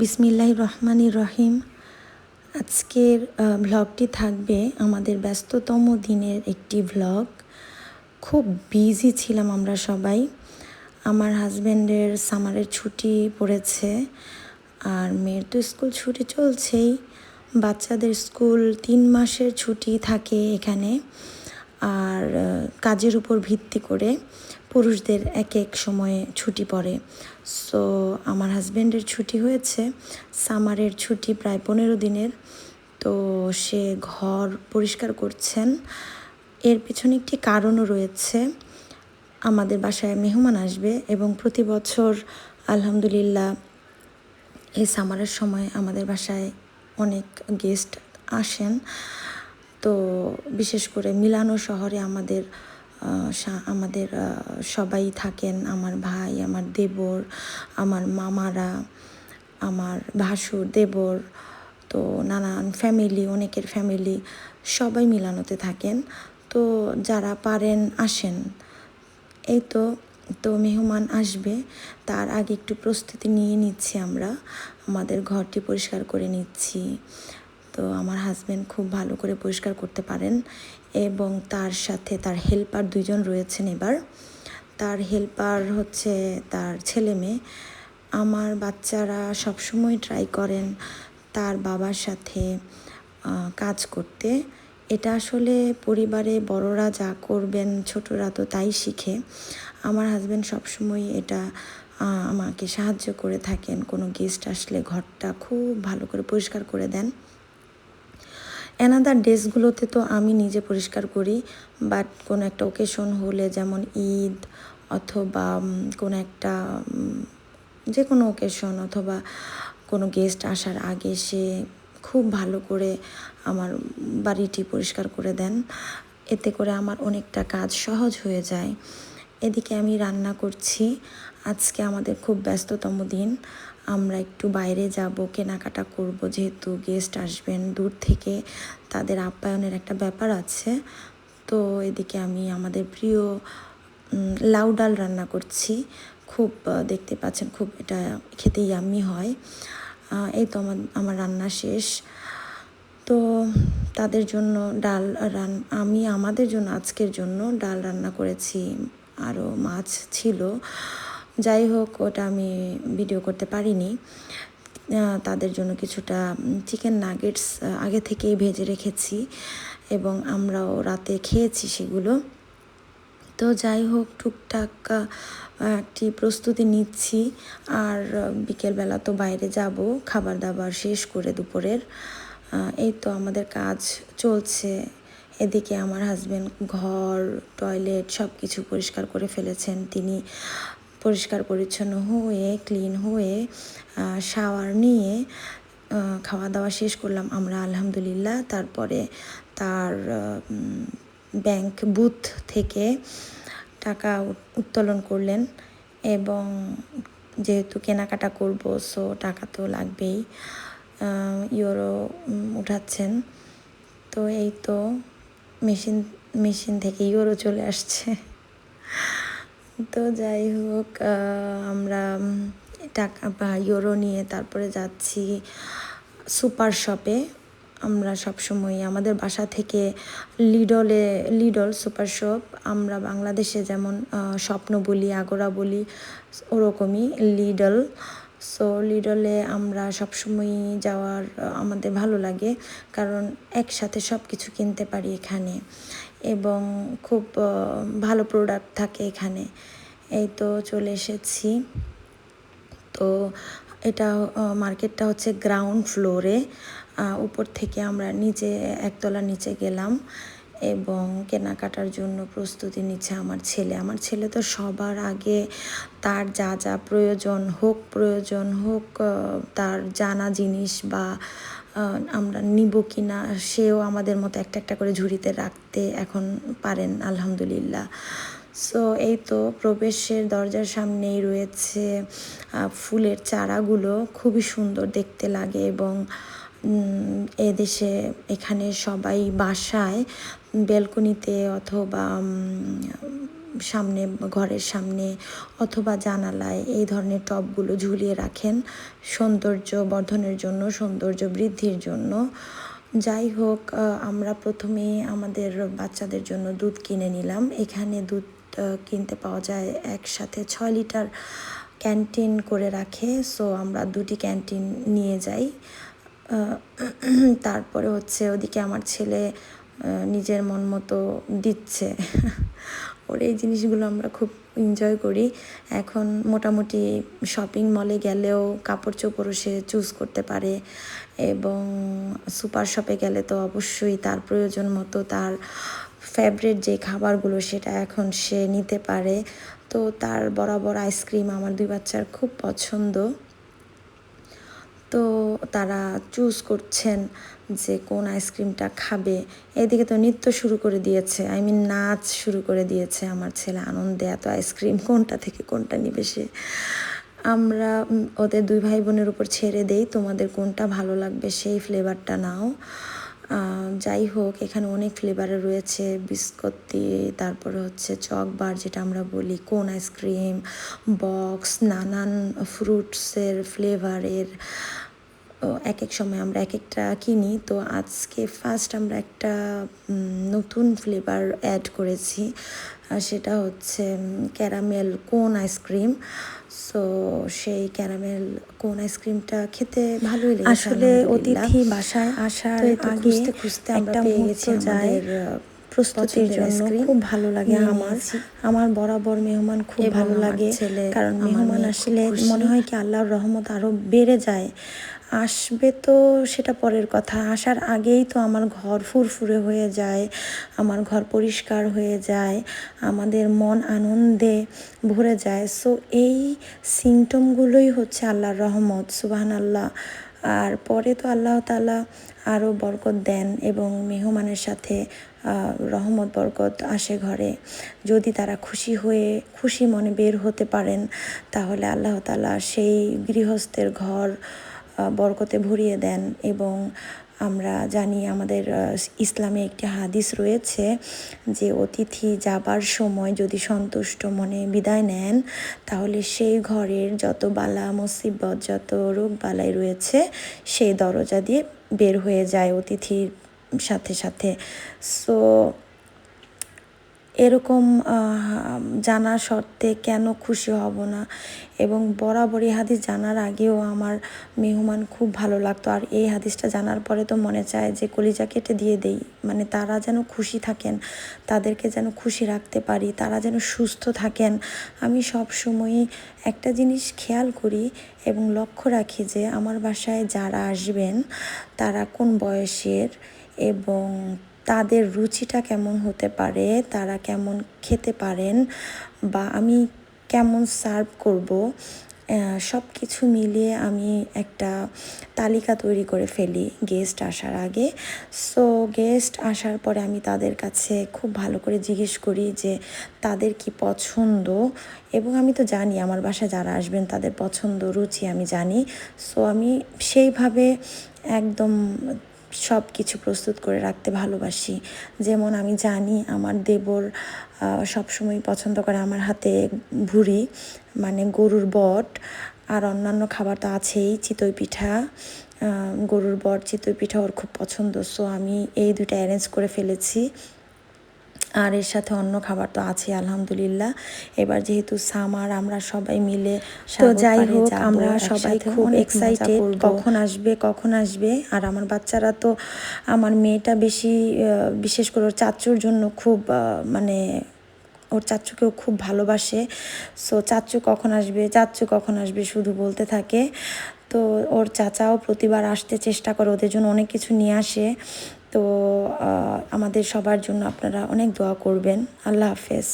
বিসমিল্লাহির রহমানির রহিম। আজকের ভ্লগটি থাকবে আমাদের ব্যস্ততম দিনের একটি ভ্লগ। খুব বিজি ছিলাম আমরা সবাই। আমার হাজব্যান্ডের সামারের ছুটি পড়েছে, আর মেয়ের তো স্কুল ছুটি চলছেই। বাচ্চাদের স্কুল 3 মাসের ছুটি থাকে এখানে, আর কাজের উপর ভিত্তি করে পুরুষদের এক এক সময়ে ছুটি পড়ে। সো আমার হাজব্যান্ডের ছুটি হয়েছে, সামারের ছুটি প্রায় 15 দিনের। তো সে ঘর পরিষ্কার করছেন। এর পিছনে একটি কারণও রয়েছে। আমাদের বাসায় মেহমান আসবে এবং প্রতি বছর আলহামদুলিল্লাহ এই সামারের সময় আমাদের বাসায় অনেক গেস্ট আসেন। তো বিশেষ করে মিলানো শহরে আমাদের সবাই থাকেন, আমার ভাই, আমার দেবর, আমার মামারা, আমার ভাসুর, দেবর, তো নানান ফ্যামিলি, অনেকের ফ্যামিলি সবাই মিলানোতে থাকেন। তো যারা পারেন আসেন। এই তো মেহমান আসবে, তার আগে একটু প্রস্তুতি নিয়ে নিচ্ছি আমরা। আমাদের ঘরটি পরিষ্কার করে নিচ্ছি। তো আমার হাজব্যান্ড খুব ভালো করে পরিষ্কার করতে পারেন এবং তার সাথে তার হেল্পার 2 জন রয়েছেন। এবার তার হেল্পার হচ্ছে তার ছেলে মেয়ে। আমার বাচ্চারা সবসময় ট্রাই করেন তার বাবার সাথে কাজ করতে। এটা আসলে পরিবারে বড়রা যা করবেন ছোটরা তো তাই শিখে। আমার হাজব্যান্ড সবসময় এটা আমাকে সাহায্য করে থাকেন। কোনো গেস্ট আসলে ঘরটা খুব ভালো করে পরিষ্কার করে দেন। অ্যানাদার ডেজগুলোতে তো আমি নিজে পরিষ্কার করি, বাট কোনো একটা ওকেশন হলে, যেমন ঈদ অথবা কোনো একটা যে কোনো ওকেশন অথবা কোনো গেস্ট আসার আগে সে খুব ভালো করে আমার বাড়িটি পরিষ্কার করে দেন। এতে করে আমার অনেকটা কাজ সহজ হয়ে যায়। এদিকে আমি রান্না করছি। আজকে আমাদের খুব ব্যস্ততম দিন। আমরা একটু বাইরে যাব, কেনাকাটা করব, যেহেতু গেস্ট আসবেন দূর থেকে, তাদের আপ্যায়নের একটা ব্যাপার আছে। তো এদিকে আমি আমাদের প্রিয় লাউ ডাল রান্না করছি। খুব দেখতে পাচ্ছেন, খুব এটা খেতে ইয়াম্মি হয়। এই তো আমার রান্না শেষ। তো তাদের জন্য আমি আমাদের জন্য আজকের জন্য ডাল রান্না করেছি, আরও মাছ ছিল। যাই হোক, ওটা আমি ভিডিও করতে পারিনি। তাদের জন্য কিছুটা চিকেন নাগেটস আগে থেকেই ভেজে রেখেছি এবং আমরাও রাতে খেয়েছি সেগুলো। তো যাই হোক, টুকটাক একটি প্রস্তুতি নিচ্ছি। আর বিকেলবেলা তো বাইরে যাব খাবার দাবার শেষ করে দুপুরের। এই তো আমাদের কাজ চলছে। এদিকে আমার হাজব্যান্ড ঘর, টয়লেট সব কিছু পরিষ্কার করে ফেলেছেন। তিনি পরিষ্কার পরিচ্ছন্ন হয়ে, ক্লিন হয়ে, শাওয়ার নিয়ে খাওয়া দাওয়া শেষ করলাম আমরা আলহামদুলিল্লাহ। তারপরে তার ব্যাংক বুথ থেকে টাকা উত্তোলন করলেন এবং যেহেতু কেনাকাটা করব, সো টাকা তো লাগবেই। ইউরো উঠাচ্ছেন। তো এই তো মেশিন থেকে ইউরো চলে আসছে। তো যাই হোক, আমরা টাকা বা ইউরো নিয়ে তারপরে যাচ্ছি সুপার শপে। আমরা সবসময় আমাদের বাসা থেকে লিডল সুপার শপ, আমরা বাংলাদেশে যেমন স্বপ্ন বলি, আগরা বলি, ওরকমই লিডল। সো লিডলে আমরা সবসময় যাওয়ার আমাদের ভালো লাগে, কারণ একসাথে সব কিছু কিনতে পারি এখানে এবং খুব ভালো প্রোডাক্ট থাকে এখানে। এই তো চলে এসেছি। তো এটা মার্কেটটা হচ্ছে গ্রাউন্ড ফ্লোরে। উপর থেকে আমরা নিচে একতলা নিচে গেলাম এবং কেনাকাটার জন্য প্রস্তুতি নিচ্ছে আমার ছেলে তো সবার আগে তার যা যা প্রয়োজন হোক তার জানা জিনিস বা আমরা নিব কি না, সেও আমাদের মতো একটা একটা করে ঝুড়িতে রাখতে এখন পারেন আলহামদুলিল্লাহ। সো এই তো প্রবেশের দরজার সামনেই রয়েছে ফুলের চারাগুলো, খুবই সুন্দর দেখতে লাগে এবং এখানে সবাই বাসায় ব্যালকনিতে অথবা সামনে, ঘরের সামনে অথবা জানালায় এই ধরনের টবগুলো ঝুলিয়ে রাখেন সৌন্দর্য বর্ধনের জন্য, সৌন্দর্য বৃদ্ধির জন্য। যাই হোক, আমরা প্রথমে আমাদের বাচ্চাদের জন্য দুধ কিনে নিলাম। এখানে দুধ কিনতে পাওয়া যায় একসাথে 6 লিটার ক্যান্টিন করে রাখে, সো আমরা 2টি ক্যান্টিন নিয়ে যাই। তারপরে হচ্ছে ওদিকে আমার ছেলে নিজের মন মতো দিচ্ছে ওর এই জিনিসগুলো আমরা খুব এনজয় করি। এখন মোটামুটি শপিং মলে গেলেও কাপড় চোপড়ও সে চুজ করতে পারে, এবং সুপার শপে গেলে তো অবশ্যই তার প্রয়োজন মতো তার ফেভারিট যে খাবারগুলো সেটা এখন সে নিতে পারে। তো তার বরাবর আইসক্রিম আমার 2 বাচ্চার খুব পছন্দ, তো তারা চুজ করছেন যে কোন আইসক্রিমটা খাবে। এদিকে তো নৃত্য শুরু করে দিয়েছে, নাচ শুরু করে দিয়েছে আমার ছেলে আনন্দে, এত আইসক্রিম কোনটা থেকে কোনটা নিবে সে। আমরা ওদের 2 ভাই বোনের উপর ছেড়ে দেই, তোমাদের কোনটা ভালো লাগবে সেই ফ্লেভারটা নাও। যাই হোক, এখানে অনেক ফ্লেভারের রয়েছে, বিস্কুটি, তারপরে হচ্ছে চকবার যেটা আমরা বলি, কোন আইসক্রিম, বক্স, নানান ফ্রুটসের ফ্লেভারের। এক এক সময় আমরা এক একটা কিনি। তো আজকে ফার্স্ট আমরা একটা নতুন ফ্লেভার অ্যাড করেছি, সেটা হচ্ছে ক্যারামেল কোন আইসক্রিম। সো সেই ক্যারামেল কোন আইসক্রিমটা খেতে ভালোই লেগেছে। আসলে অতিথি বাসায় আসার আগে খুঁজতে খুঁজতে আমরা পেয়ে গেছি আমাদের প্রস্তুতির জন্য। খুব ভালো লাগে আমার বরাবর মেহমান খুব ভালো লাগে, কারণ মেহমান আসলে মনে হয় কি আল্লাহর রহমত আরও বেড়ে যায়। আসবে তো সেটা পরের কথা, আসার আগেই তো আমার ঘর ফুরফুরে হয়ে যায়, আমার ঘর পরিষ্কার হয়ে যায়, আমাদের মন আনন্দে ভরে যায়। সো এই সিমটমগুলোই হচ্ছে আল্লাহর রহমত, সুবহানাল্লাহ। আর পরে তো আল্লাহ তাআলা আরও বরকত দেন এবং মেহমানের সাথে রহমত বরকত আসে ঘরে। যদি তারা খুশি মনে বের হতে পারেন, তাহলে আল্লাহ তাআলা সেই গৃহস্থের ঘর বরকতে ভরিয়ে দেন। এবং আমরা জানি আমাদের ইসলামে একটি হাদিস রয়েছে যে অতিথি যাবার সময় যদি সন্তুষ্ট মনে বিদায় নেন, তাহলে সেই ঘরের যত বালা মুসিবত, যত রোগ বালাই রয়েছে সেই দরজা দিয়ে বের হয়ে যায় অতিথির সাথে সাথে। সো এরকম জানা সত্ত্বে কেন খুশি হব না। এবং বরাবরই হাদিস জানার আগেও আমার মেহমান খুব ভালো লাগতো, আর এই হাদিসটা জানার পরে তো মনে চায় যে কলিজা কেটে দিয়ে দেই। তারা যেন খুশি থাকেন, তাদেরকে যেন খুশি রাখতে পারি, তারা যেন সুস্থ থাকেন। আমি সব সময়ই একটা জিনিস খেয়াল করি এবং লক্ষ্য রাখি যে আমার বাসায় যারা আসবেন তারা কোন বয়সের এবং তাদের রুচিটা কেমন হতে পারে, তারা কেমন খেতে পারেন, বা আমি কেমন সার্ভ করব, সব কিছু মিলিয়ে আমি একটা তালিকা তৈরি করে ফেলি গেস্ট আসার আগে। সো গেস্ট আসার পরে আমি তাদের কাছে খুব ভালো করে জিজ্ঞেস করি যে তাদের কি পছন্দ, এবং আমি তো জানি আমার বাসায় যারা আসবেন তাদের পছন্দ রুচি আমি জানি। সো আমি সেইভাবে একদম সব কিছু প্রস্তুত করে রাখতে ভালোবাসি। যেমন আমি জানি আমার দেবর সবসময় পছন্দ করে আমার হাতে ভুড়ি, গরুর বট, আর অন্যান্য খাবার তো আছেই, চিতই পিঠা, গরুর বট, চিতই পিঠা ওর খুব পছন্দ। সো আমি এই 2টা অ্যারেঞ্জ করে ফেলেছি, আর এর সাথে অন্য খাবার তো আছে আলহামদুলিল্লাহ। এবার যেহেতু সামার, আমরা সবাই মিলে, তো যাই হোক আমরা সবাই খুব এক্সাইটেড কখন আসবে। আর আমার বাচ্চারা তো, আমার মেয়েটা বিশেষ করে ওর চাচ্চুর জন্য খুব ওর চাচ্চুকেও খুব ভালোবাসে। সো চাচ্চু কখন আসবে শুধু বলতে থাকে। তো ওর চাচাও প্রতিবার আসতে চেষ্টা করে, ওদের জন্য অনেক কিছু নিয়ে আসে। তো আমাদের সবার জন্য আপনারা অনেক দোয়া করবেন। আল্লাহ হাফেজ।